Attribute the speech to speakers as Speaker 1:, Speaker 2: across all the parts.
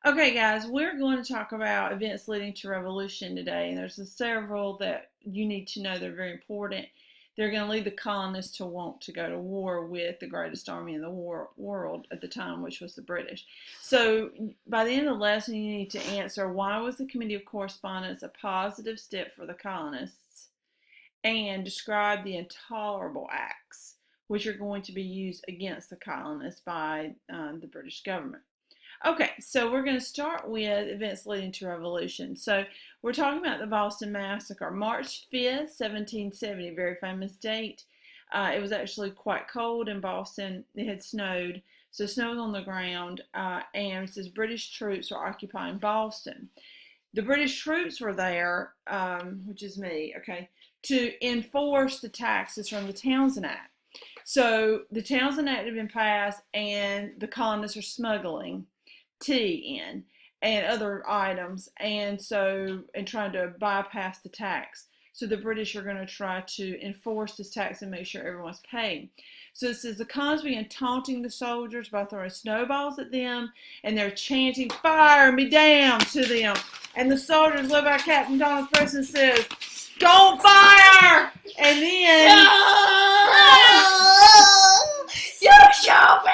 Speaker 1: Okay, guys, we're going to talk about events leading to revolution today, and there's several that you need to know. They're very important. They're going to lead the colonists to want to go to war with the greatest army in the world at the time, which was the British. So, by the end of the lesson, you need to answer why was the Committee of Correspondence a positive step for the colonists, and describe the intolerable acts which are going to be used against the colonists by the British government. Okay, so we're going to start with events leading to revolution. So we're talking about the Boston Massacre, March 5th, 1770, very famous date. It was actually quite cold in Boston. It had snowed, so snow was on the ground, and it says British troops were occupying Boston. The British troops were there, which is me, okay, to enforce the taxes from the Townshend Act. So the Townshend Act had been passed, and the colonists are smuggling tea in and other items, and trying to bypass the tax. So the British are going to try to enforce this tax and make sure everyone's paying. So it says the colonists began taunting the soldiers by throwing snowballs at them, and they're chanting, "Fire me down," to them. And the soldiers, led by Captain Thomas Preston, says, "Don't fire!" And then
Speaker 2: You show me!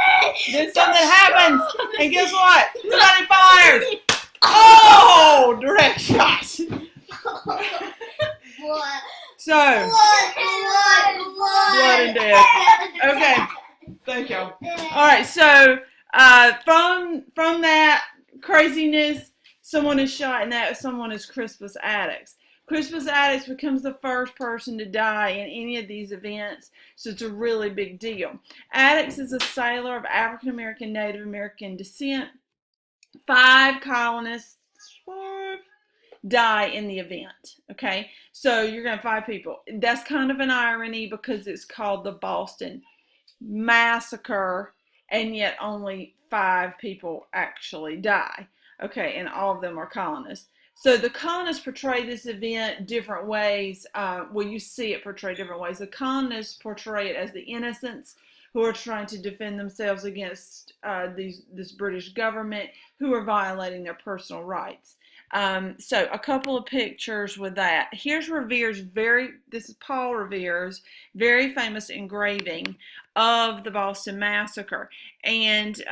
Speaker 1: then something happens, and guess what? Somebody fires. Oh, direct shot.
Speaker 2: Blood.
Speaker 1: So,
Speaker 2: Blood
Speaker 1: and death. Okay, thank you. All right, so from that craziness, someone is shot, and that someone is Crispus Attucks. Crispus Attucks becomes the first person to die in any of these events, so it's a really big deal. Attucks is a sailor of African American, Native American descent. 5 colonists die in the event. Okay, so you're going to have 5 people. That's kind of an irony because it's called the Boston Massacre, and yet only 5 people actually die. Okay, and all of them are colonists. So the colonists portray this event different ways. You see it portrayed different ways. The colonists portray it as the innocents who are trying to defend themselves against this British government who are violating their personal rights. So a couple of pictures with that. Here's Revere's this is Paul Revere's very famous engraving of the Boston Massacre. And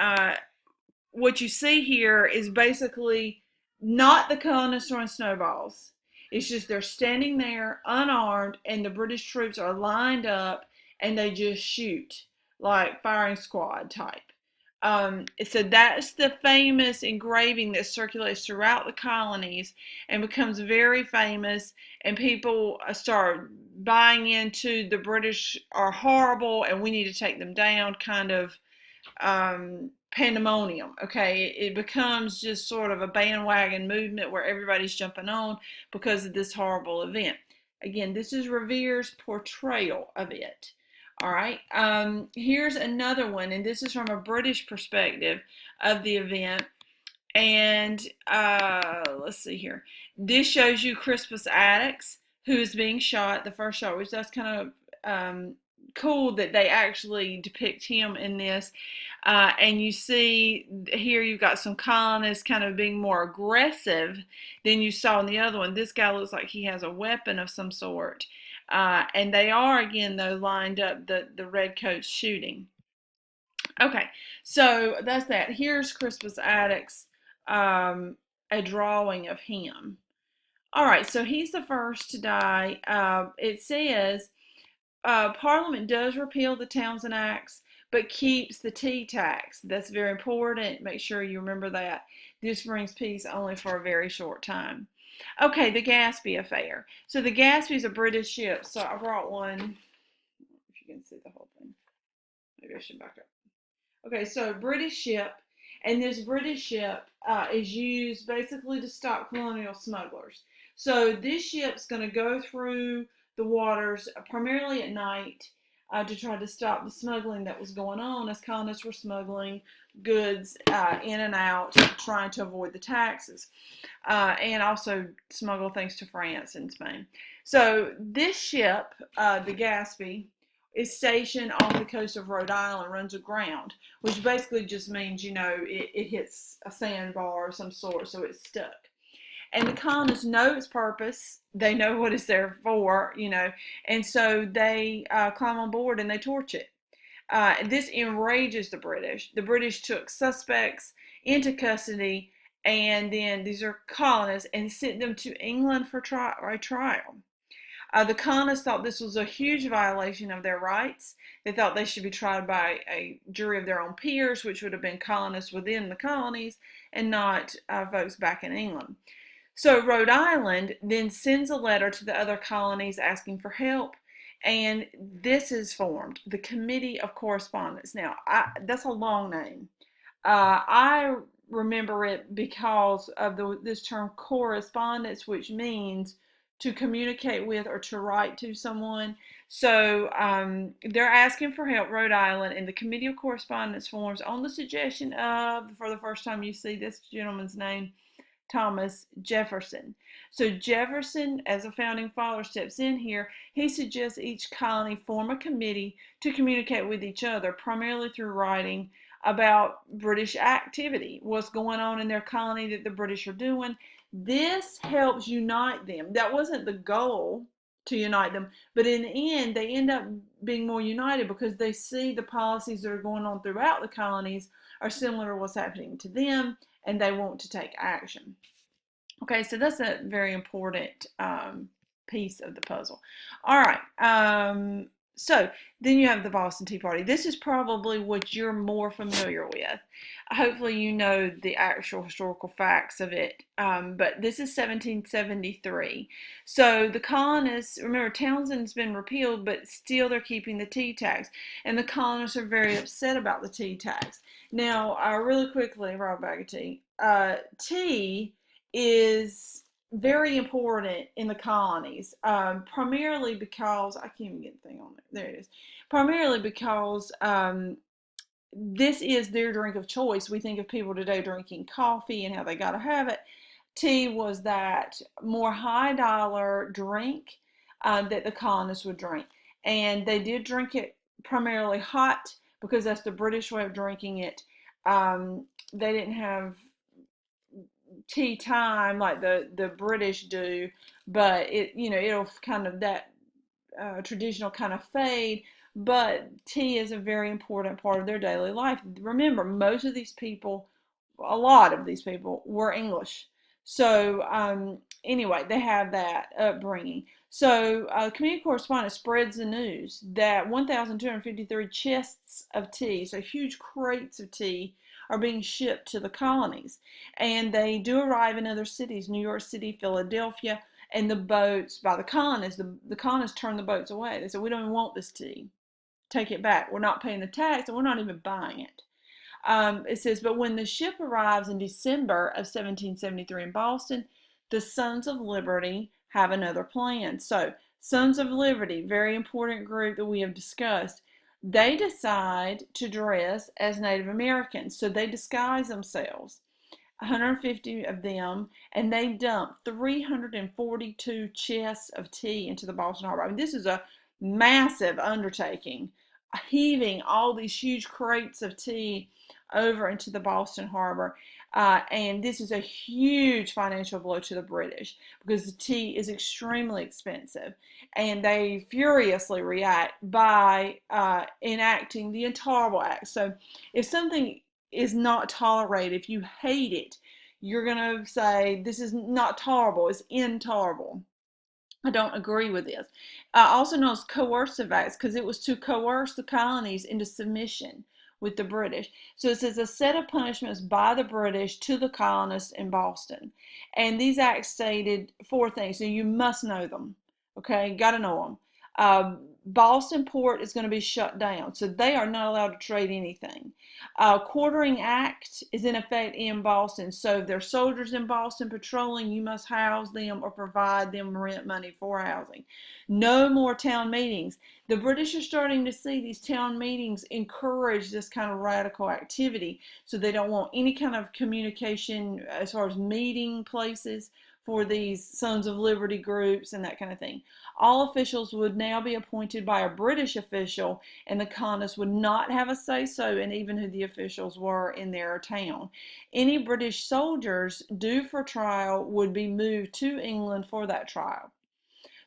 Speaker 1: what you see here is basically not the colonists throwing snowballs. It's just they're standing there unarmed, and the British troops are lined up, and they just shoot like firing squad type. So that's the famous engraving that circulates throughout the colonies and becomes very famous, and people start buying into the British are horrible and we need to take them down kind of pandemonium. Okay, it becomes just sort of a bandwagon movement where everybody's jumping on because of this horrible event. Again, this is Revere's portrayal of it. All right, here's another one, and this is from a British perspective of the event. And let's see here. This shows you Crispus Attucks, who is being shot, the first shot, which that's kind of cool that they actually depict him in this. And you see here you've got some colonists kind of being more aggressive than you saw in the other one. This guy looks like he has a weapon of some sort. And they are, again, though, lined up, the redcoats shooting. Okay, so that's that. Here's Crispus Attucks, a drawing of him. All right, so he's the first to die. It says Parliament does repeal the Townshend Acts, but keeps the tea tax. That's very important. Make sure you remember that. This brings peace only for a very short time. Okay, the Gaspee affair. So the Gaspee is a British ship. So I brought one. If you can see the whole thing. Maybe I should back up. Okay, so British ship. And this British ship is used basically to stop colonial smugglers. So this ship's going to go through the waters primarily at night to try to stop the smuggling that was going on as colonists were smuggling goods in and out, trying to avoid the taxes, and also smuggle things to France and Spain. So this ship, the Gaspee, is stationed on the coast of Rhode Island, runs aground, which basically just means, it hits a sandbar of some sort, so it's stuck. And the colonists know its purpose. They know what it's there for, and so they climb on board and they torch it. This enrages the British. The British took suspects into custody, and then these are colonists, and sent them to England for a trial. The colonists thought this was a huge violation of their rights. They thought they should be tried by a jury of their own peers, which would have been colonists within the colonies and not folks back in England. So Rhode Island then sends a letter to the other colonies asking for help, and this is formed, the Committee of Correspondence. Now, that's a long name. I remember it because of this term correspondence, which means to communicate with or to write to someone. So they're asking for help, Rhode Island, and the Committee of Correspondence forms on the suggestion of, for the first time you see this gentleman's name, Thomas Jefferson. So Jefferson, as a founding father, steps in here. He suggests each colony form a committee to communicate with each other, primarily through writing about British activity, what's going on in their colony that the British are doing. This helps unite them. That wasn't the goal, to unite them, but in the end, they end up being more united because they see the policies that are going on throughout the colonies are similar to what's happening to them, and they want to take action. Okay, so that's a very important piece of the puzzle. All right, so then you have the Boston Tea Party. This is probably what you're more familiar with. Hopefully you know the actual historical facts of it, but this is 1773. So the colonists, remember Townsend's been repealed, but still they're keeping the tea tax, and the colonists are very upset about the tea tax. Now, really quickly, raw bag of tea. Tea is very important in the colonies, primarily because, I can't even get the thing on there. There it is. Primarily because this is their drink of choice. We think of people today drinking coffee and how they got to have it. Tea was that more high dollar drink that the colonists would drink. And they did drink it primarily hot because that's the British way of drinking it. They didn't have tea time like the British do, but it'll kind of that traditional kind of fade. But tea is a very important part of their daily life. Remember, most of these people, a lot of these people, were English. So anyway, they have that upbringing. So Community Correspondence spreads the news that 1,253 chests of tea, so huge crates of tea, are being shipped to the colonies. And they do arrive in other cities, New York City, Philadelphia, and the boats by the colonists. The colonists turn the boats away. They said, we don't even want this tea. Take it back. We're not paying the tax, and we're not even buying it. It says, but when the ship arrives in December of 1773 in Boston, the Sons of Liberty have another plan. So, Sons of Liberty, very important group that we have discussed, they decide to dress as Native Americans. So they disguise themselves, 150 of them, and they dump 342 chests of tea into the Boston Harbor. I mean, this is a massive undertaking, heaving all these huge crates of tea over into the Boston Harbor. And this is a huge financial blow to the British because the tea is extremely expensive. And they furiously react by enacting the Intolerable Act. So if something is not tolerated, if you hate it, you're going to say, this is not tolerable, it's intolerable. I don't agree with this. Also known as coercive acts, because it was to coerce the colonies into submission with the British. So it says a set of punishments by the British to the colonists in Boston. And these acts stated 4 things. So you must know them. Okay, got to know them. Boston port is going to be shut down, so they are not allowed to trade anything. Quartering Act is in effect in Boston, so if there are soldiers in Boston patrolling, you must house them or provide them rent money for housing. No more town meetings. The British are starting to see these town meetings encourage this kind of radical activity, so they don't want any kind of communication as far as meeting places for these Sons of Liberty groups and that kind of thing. All officials would now be appointed by a British official, and the colonists would not have a say-so in even who the officials were in their town. Any British soldiers due for trial would be moved to England for that trial.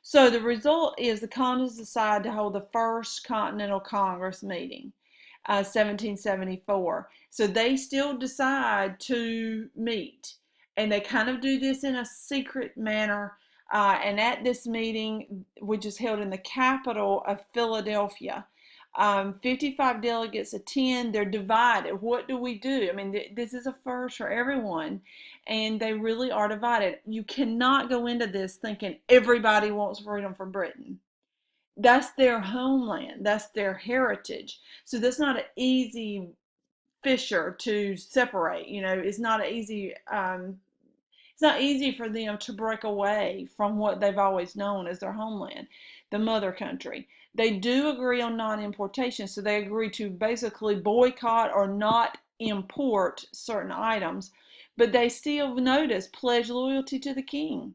Speaker 1: So the result is the colonists decide to hold the first Continental Congress meeting, 1774. So they still decide to meet, and they kind of do this in a secret manner. And at this meeting, which is held in the capital of Philadelphia, 55 delegates attend. They're divided. What do we do? I mean, this is a first for everyone, and they really are divided. You cannot go into this thinking everybody wants freedom for Britain. That's their homeland. That's their heritage. So that's not an easy fissure to separate. It's not easy. It's not easy for them to break away from what they've always known as their homeland, the mother country. They do agree on non-importation, so they agree to basically boycott or not import certain items, but they still, notice, pledge loyalty to the king.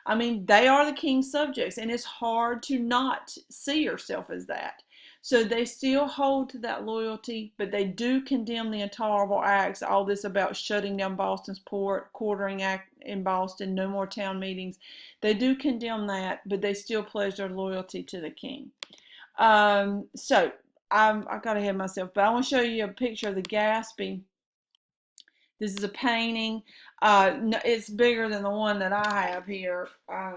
Speaker 1: I mean, they are the king's subjects, and it's hard to not see yourself as that. So they still hold to that loyalty, but they do condemn the intolerable acts, all this about shutting down Boston's port, quartering act in Boston, no more town meetings. They do condemn that, but they still pledge their loyalty to the king. So I got ahead of myself, but I want to show you a picture of the Gaspee. This is a painting. It's bigger than the one that I have here. I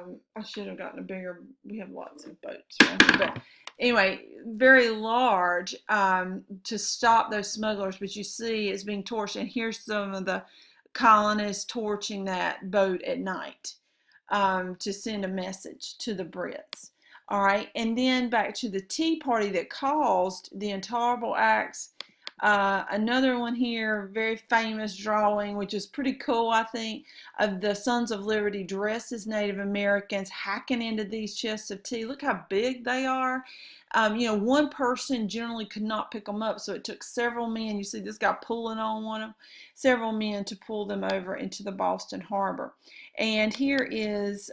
Speaker 1: should have gotten a bigger. We have lots of boats around here, but anyway, very large to stop those smugglers. But you see, it's being torched, and here's some of the colonists torching that boat at night to send a message to the Brits. All right, and then back to the Tea Party that caused the intolerable acts. Another one here, very famous drawing, which is pretty cool, I think, of the Sons of Liberty dressed as Native Americans hacking into these chests of tea. Look how big they are. One person generally could not pick them up, so it took several men. You see this guy pulling on one of them, several men to pull them over into the Boston Harbor. And here is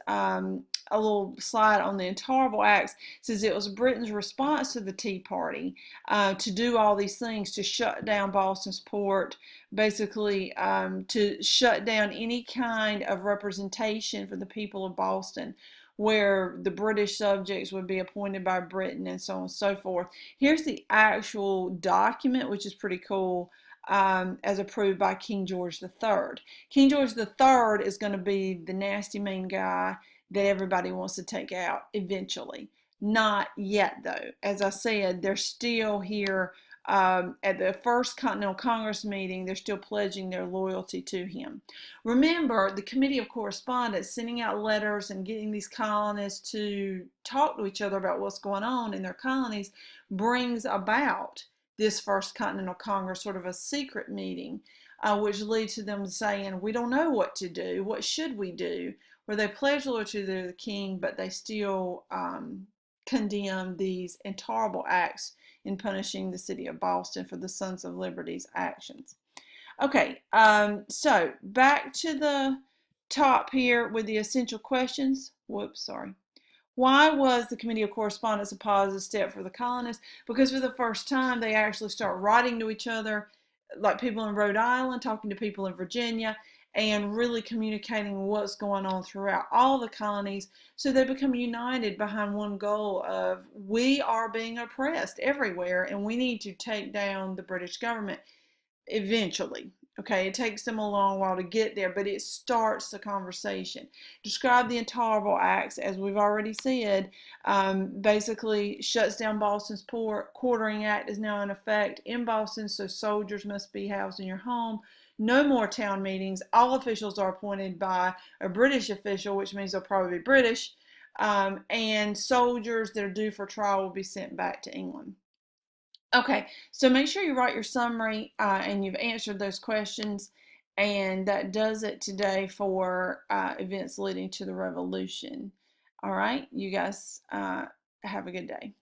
Speaker 1: a little slide on the intolerable acts. It says it was Britain's response to the Tea Party to do all these things, to shut down Boston's port, basically to shut down any kind of representation for the people of Boston, where the British subjects would be appointed by Britain and so on and so forth. Here's the actual document, which is pretty cool, as approved by King George III. King George III is going to be the nasty mean guy that everybody wants to take out eventually. Not yet, though. As I said, they're still here at the first Continental Congress meeting. They're still pledging their loyalty to him. Remember, the Committee of Correspondence, sending out letters and getting these colonists to talk to each other about what's going on in their colonies, brings about this first Continental Congress, sort of a secret meeting, which leads to them saying, we don't know what to do. What should we do? Where they pledge loyalty to the king, but they still condemn these intolerable acts in punishing the city of Boston for the Sons of Liberty's actions. Okay, so back to the top here with the essential questions. Why was the Committee of Correspondence a positive step for the colonists? Because for the first time, they actually start writing to each other, like people in Rhode Island, talking to people in Virginia, and really communicating what's going on throughout all the colonies, so they become united behind one goal of, we are being oppressed everywhere, and we need to take down the British government eventually. Okay, it takes them a long while to get there, but it starts the conversation. Describe the intolerable acts, as we've already said, basically shuts down Boston's port. Quartering Act is now in effect in Boston, so soldiers must be housed in your home. No more town meetings. All officials are appointed by a British official, which means they'll probably be British, and soldiers that are due for trial will be sent back to England. Okay, so make sure you write your summary and you've answered those questions, and that does it today for events leading to the Revolution. All right, you guys have a good day.